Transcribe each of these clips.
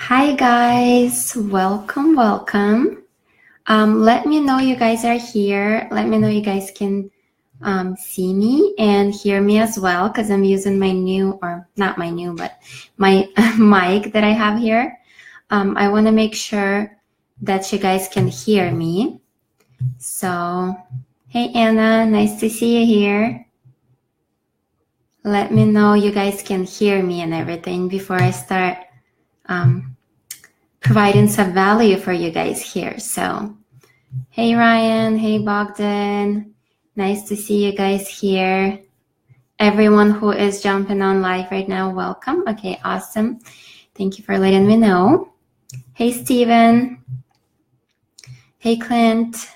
Hi guys, welcome. Let me know you guys are here. Let me know you guys can see me and hear me as well, because I'm using my new, or not my new, but my mic that I have here. I want to make sure that you guys can hear me. So, hey Anna, nice to see you here. Let me know you guys can hear me and everything before I start providing some value for you guys here. So, hey Ryan, hey Bogdan, nice to see you guys here. Everyone who is jumping on live right now, welcome. Okay, awesome. Thank you for letting me know. Hey Steven. Hey Clint.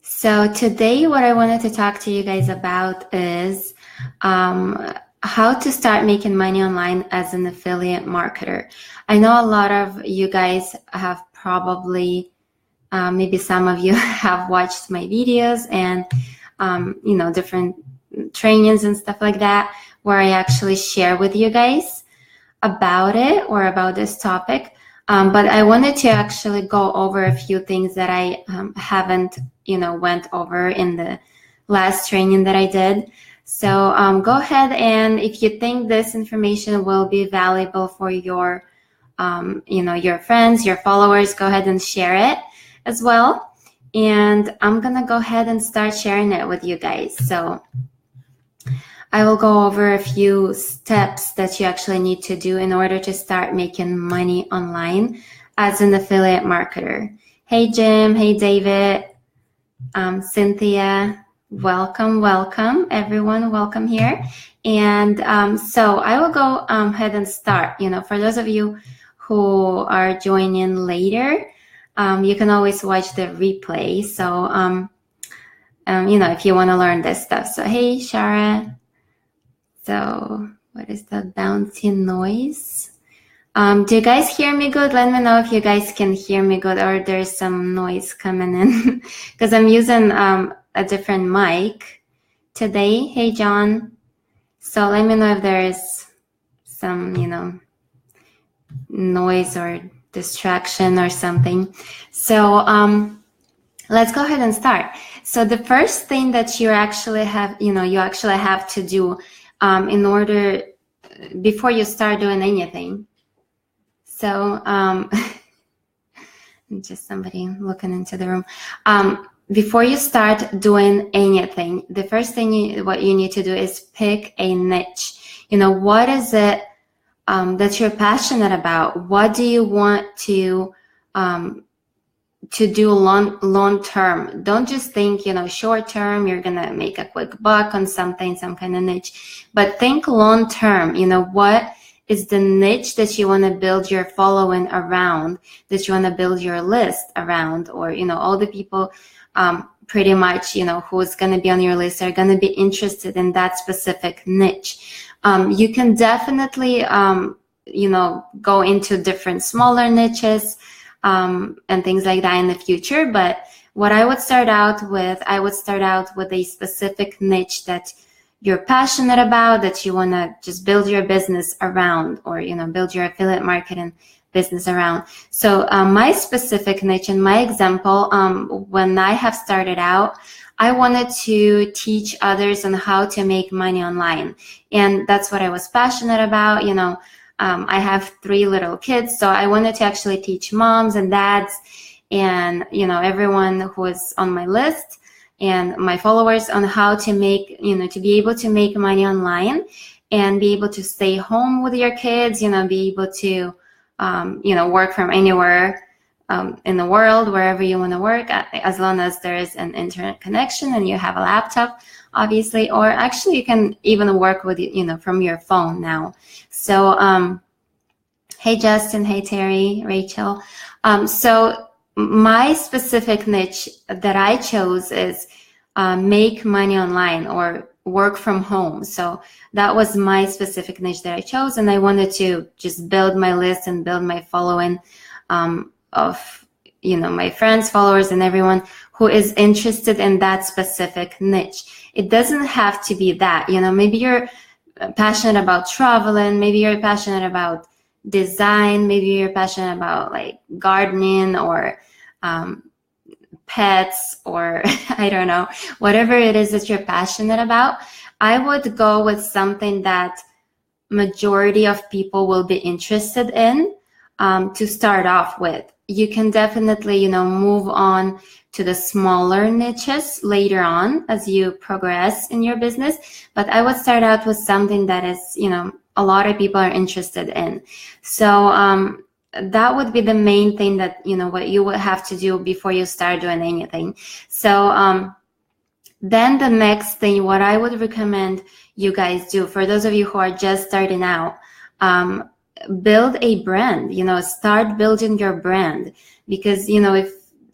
So today what I wanted to talk to you guys about is how to start making money online as an affiliate marketer. I know a lot of you guys have probably, maybe some of you have watched my videos and, different trainings and stuff like that, where I actually share with you guys about it or about this topic. But I wanted to actually go over a few things that I haven't, went over in the last training that I did. So go ahead, and if you think this information will be valuable for your, your friends, your followers, go ahead and share it as well. And I'm gonna go ahead and start sharing it with you guys. So I will go over a few steps that you actually need to do in order to start making money online as an affiliate marketer. Hey Jim, hey David, Cynthia, welcome everyone, welcome here. And so I will go ahead and start. For those of you who are joining later, you can always watch the replay. So if you want to learn this stuff. So hey Shara. So what is the bouncy noise? Do you guys hear me good? Let me know if you guys can hear me good, or there's some noise coming in because I'm using a different mic today. Hey John. So let me know if there is some, noise or distraction or something. So let's go ahead and start. So the first thing that you actually have to do in order, before you start doing anything. So just somebody looking into the room. Before you start doing anything, the first thing what you need to do is pick a niche. What is it that you're passionate about? What do you want to do long term? Don't just think, short term, you're going to make a quick buck on something, some kind of niche, but think long term. What is the niche that you want to build your following around, that you want to build your list around, or, all the people pretty much, who's going to be on your list are going to be interested in that specific niche. You can definitely, go into different smaller niches and things like that in the future. But what I would start out with, a specific niche that you're passionate about, that you want to just build your business around, or, build your affiliate marketing business around. So my specific niche, in my example, when I have started out, I wanted to teach others on how to make money online. And that's what I was passionate about. I have 3 little kids, so I wanted to actually teach moms and dads and, everyone who is on my list and my followers on how to make, to be able to make money online and be able to stay home with your kids, be able to, work from anywhere in the world, wherever you want to work, as long as there is an internet connection and you have a laptop, obviously, or actually you can even work with, from your phone now. So, hey Justin, hey Terry, Rachel. So my specific niche that I chose is make money online or work from home. So that was my specific niche that I chose, and I wanted to just build my list and build my following of, my friends, followers, and everyone who is interested in that specific niche. It doesn't have to be that, maybe you're passionate about traveling, maybe you're passionate about design, maybe you're passionate about like gardening or pets, or I don't know, whatever it is that you're passionate about, I would go with something that majority of people will be interested in, to start off with. You can definitely, move on to the smaller niches later on as you progress in your business. But I would start out with something that is, a lot of people are interested in. So that would be the main thing that, what you would have to do before you start doing anything. So then the next thing, what I would recommend you guys do, for those of you who are just starting out, build a brand, start building your brand. Because,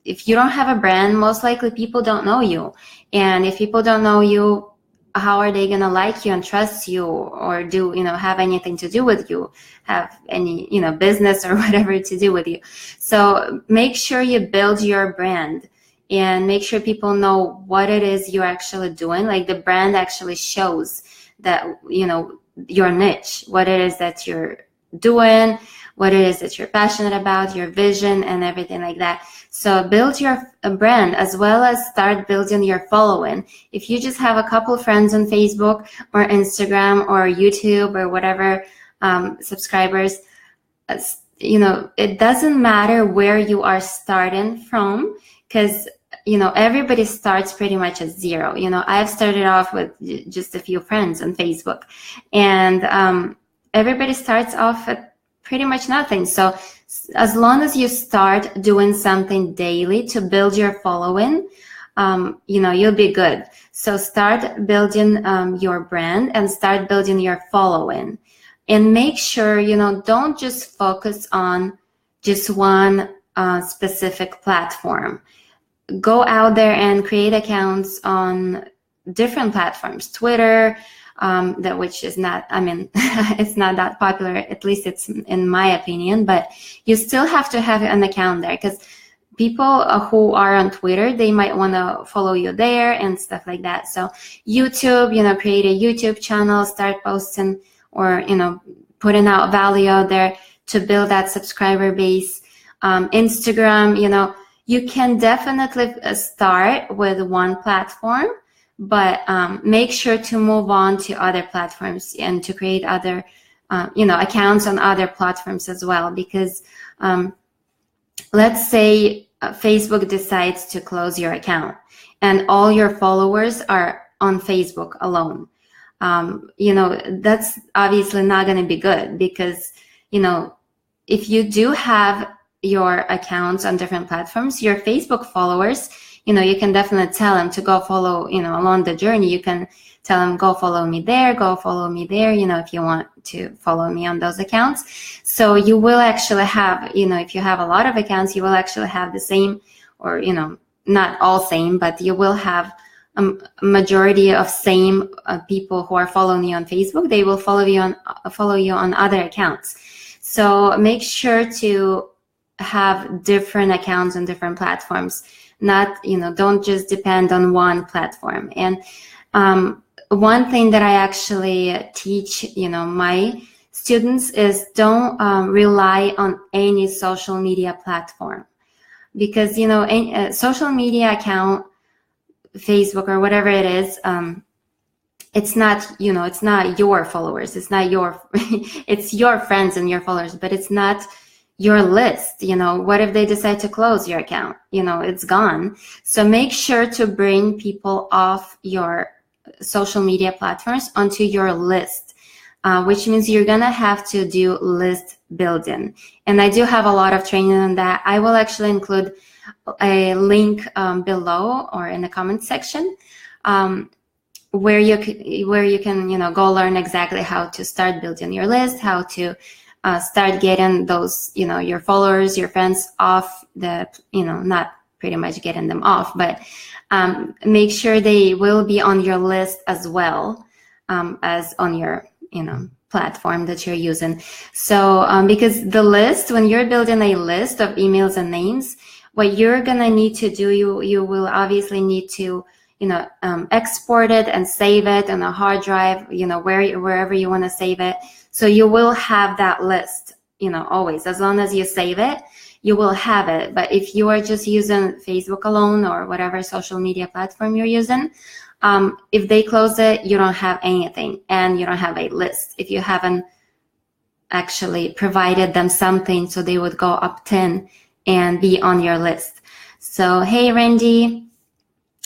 if you don't have a brand, most likely people don't know you. And if people don't know you, how are they going to like you and trust you, or do, have anything to do with you, have any, business or whatever to do with you. So make sure you build your brand and make sure people know what it is you're actually doing. Like the brand actually shows that, your niche, what it is that you're doing, what it is that you're passionate about, your vision and everything like that. So build your brand, as well as start building your following. If you just have a couple friends on Facebook or Instagram or YouTube or whatever, subscribers, it doesn't matter where you are starting from, because everybody starts pretty much at zero. I've started off with just a few friends on Facebook, and everybody starts off at pretty much nothing. So as long as you start doing something daily to build your following, you'll be good. So start building your brand and start building your following, and make sure, don't just focus on just one specific platform. Go out there and create accounts on different platforms. Twitter, which is not, it's not that popular, at least it's in my opinion, but you still have to have an account there, because people who are on Twitter, they might want to follow you there and stuff like that. So YouTube, create a YouTube channel, start posting or, putting out value out there to build that subscriber base. Instagram, you can definitely start with one platform, but make sure to move on to other platforms and to create other, accounts on other platforms as well. Because let's say Facebook decides to close your account and all your followers are on Facebook alone. That's obviously not going to be good, because, if you do have your accounts on different platforms, your Facebook followers, you can definitely tell them to go follow, along the journey. You can tell them, go follow me there, go follow me there, if you want to follow me on those accounts. So you will actually have, if you have a lot of accounts, you will actually have the same, or, not all same, but you will have a majority of same people who are following you on Facebook. They will follow you on other accounts. So make sure to have different accounts on different platforms. Not, don't just depend on one platform. And one thing that I actually teach, my students is don't rely on any social media platform, because, a social media account, Facebook or whatever it is, it's not, it's not your followers. It's not your, it's your friends and your followers, but it's not your list. What if they decide to close your account? It's gone. So make sure to bring people off your social media platforms onto your list, which means you're going to have to do list building. And I do have a lot of training on that. I will actually include a link below or in the comment section, where you can, go learn exactly how to start building your list, how to start getting those, your followers, your friends off the, not pretty much getting them off, but make sure they will be on your list as well, as on your, platform that you're using. So because the list, when you're building a list of emails and names, what you're going to need to do, you will obviously need to, export it and save it on a hard drive, wherever you want to save it. So you will have that list always. As long as you save it, you will have it. But if you are just using Facebook alone or whatever social media platform you're using, if they close it, you don't have anything, and you don't have a list if you haven't actually provided them something so they would go opt-in and be on your list. So hey Randy,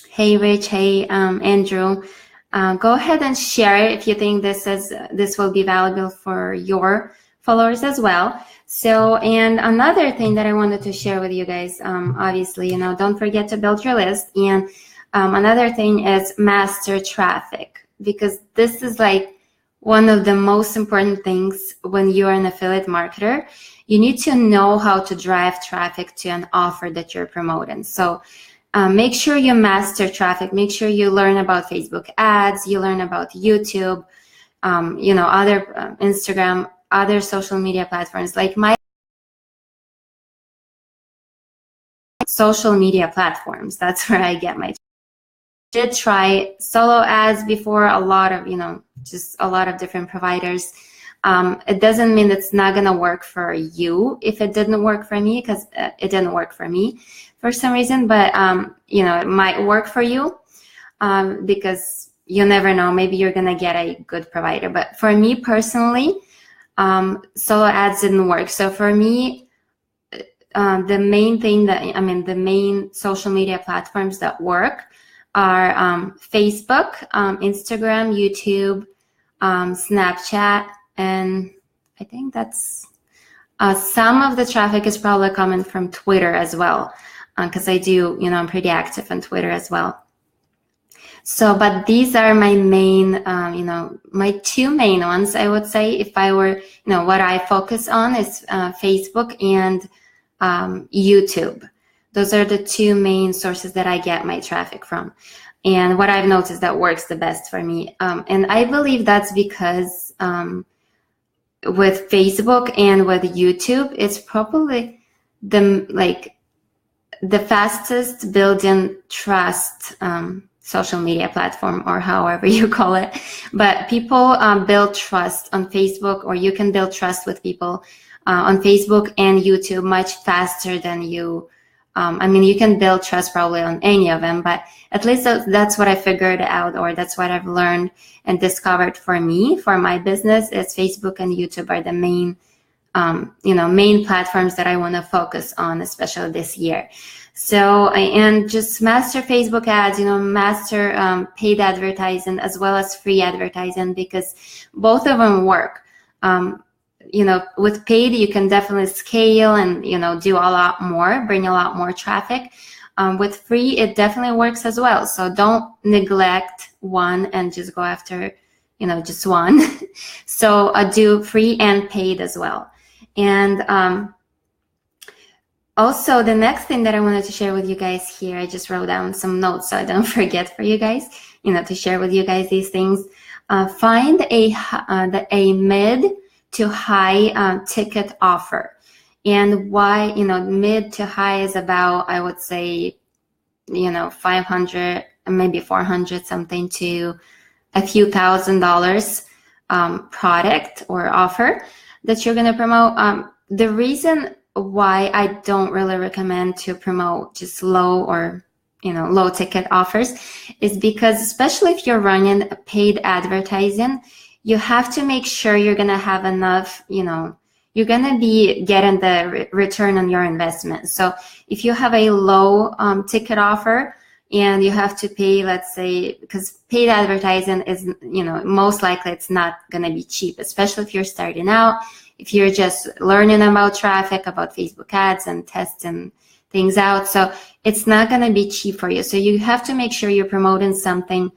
hey Rich, hey Andrew, go ahead and share it if you think this will be valuable for your followers as well. So, and another thing that I wanted to share with you guys, obviously, don't forget to build your list. And another thing is master traffic, because this is like one of the most important things when you're an affiliate marketer. You need to know how to drive traffic to an offer that you're promoting. So make sure you master traffic. Make sure you learn about Facebook ads, you learn about YouTube, other Instagram, other social media platforms. Like my social media platforms, that's where I get my. Did try solo ads before, a lot of just a lot of different providers. It doesn't mean it's not gonna work for you if it didn't work for me, because it didn't work for me for some reason, but it might work for you, because you never know, maybe you're gonna get a good provider. But for me personally, solo ads didn't work. So for me, the main social media platforms that work are Facebook, Instagram, YouTube, Snapchat, and I think that's some of the traffic is probably coming from Twitter as well, because I do, I'm pretty active on Twitter as well. So, but these are my main, my two main ones, I would say. If I were, what I focus on is Facebook and YouTube. Those are the two main sources that I get my traffic from. And what I've noticed that works the best for me. And I believe that's because with Facebook and with YouTube, it's probably the fastest building trust social media platform, or however you call it. But people build trust on Facebook, or you can build trust with people on Facebook and YouTube much faster than you. You can build trust probably on any of them, but at least that's what I figured out, or that's what I've learned and discovered for me, for my business, is Facebook and YouTube are the main, main platforms that I want to focus on, especially this year. So, and just master Facebook ads, master paid advertising as well as free advertising, because both of them work. With paid, you can definitely scale and, do a lot more, bring a lot more traffic. With free, it definitely works as well. So don't neglect one and just go after, just one. So do free and paid as well. And also, the next thing that I wanted to share with you guys here, I just wrote down some notes so I don't forget for you guys, to share with you guys these things. Find a mid to high ticket offer. And why, mid to high is about, I would say, 500, maybe 400 something to a few $1,000s product or offer that you're going to promote. The reason why I don't really recommend to promote just low or low ticket offers is because, especially if you're running a paid advertising, you have to make sure you're going to have enough, you're going to be getting the return on your investment. So if you have a low ticket offer and you have to pay, let's say, because paid advertising is, most likely it's not going to be cheap, especially if you're starting out, if you're just learning about traffic, about Facebook ads and testing things out. So it's not going to be cheap for you. So you have to make sure you're promoting something,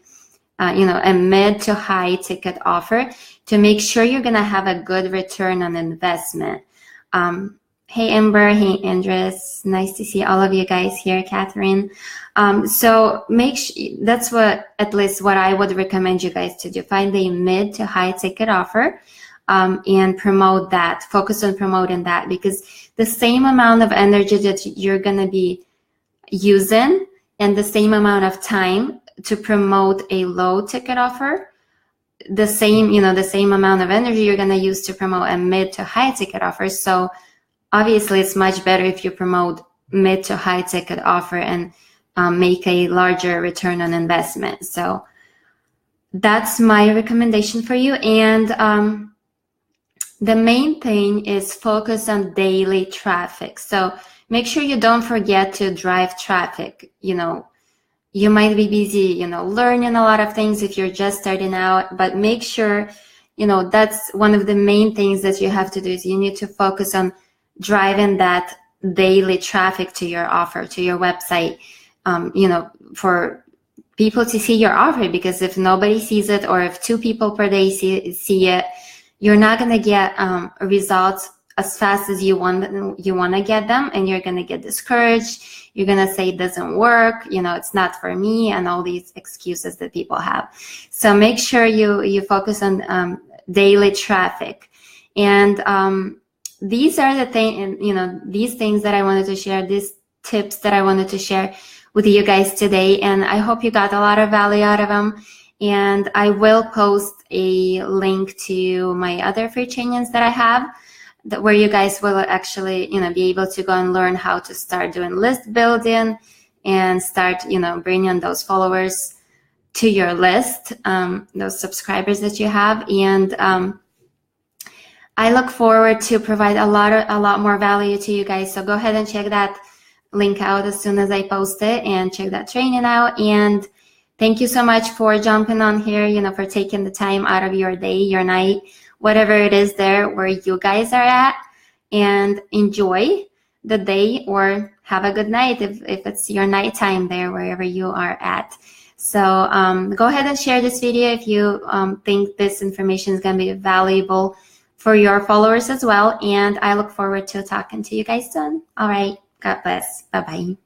a mid to high ticket offer to make sure you're going to have a good return on investment. Hey, Amber. Hey, Andres. Nice to see all of you guys here, Catherine. So that's at least what I would recommend you guys to do. Find a mid to high ticket offer and promote that. Focus on promoting that, because the same amount of energy that you're going to be using and the same amount of time to promote a low ticket offer, the same, the same amount of energy you're going to use to promote a mid to high ticket offer. So obviously it's much better if you promote mid to high ticket offer and make a larger return on investment. So that's my recommendation for you. And the main thing is focus on daily traffic. So make sure you don't forget to drive traffic. You might be busy, learning a lot of things if you're just starting out, but make sure, that's one of the main things that you have to do is you need to focus on driving that daily traffic to your offer, to your website, for people to see your offer, because if nobody sees it, or if 2 people per day see it, you're not going to get results as fast as you want to get them, and you're going to get discouraged. You're going to say it doesn't work, it's not for me, and all these excuses that people have. So make sure you focus on daily traffic. And these are the these things that I wanted to share, these tips that I wanted to share with you guys today. And I hope you got a lot of value out of them. And I will post a link to my other free trainings that I have, where you guys will actually, be able to go and learn how to start doing list building and start, bringing those followers to your list, those subscribers that you have. And I look forward to provide a lot more value to you guys. So go ahead and check that link out as soon as I post it, and check that training out. And thank you so much for jumping on here, for taking the time out of your day, your night, whatever it is there where you guys are at, and enjoy the day, or have a good night if it's your nighttime there, wherever you are at. So go ahead and share this video if you think this information is going to be valuable for your followers as well. And I look forward to talking to you guys soon. All right. God bless. Bye-bye.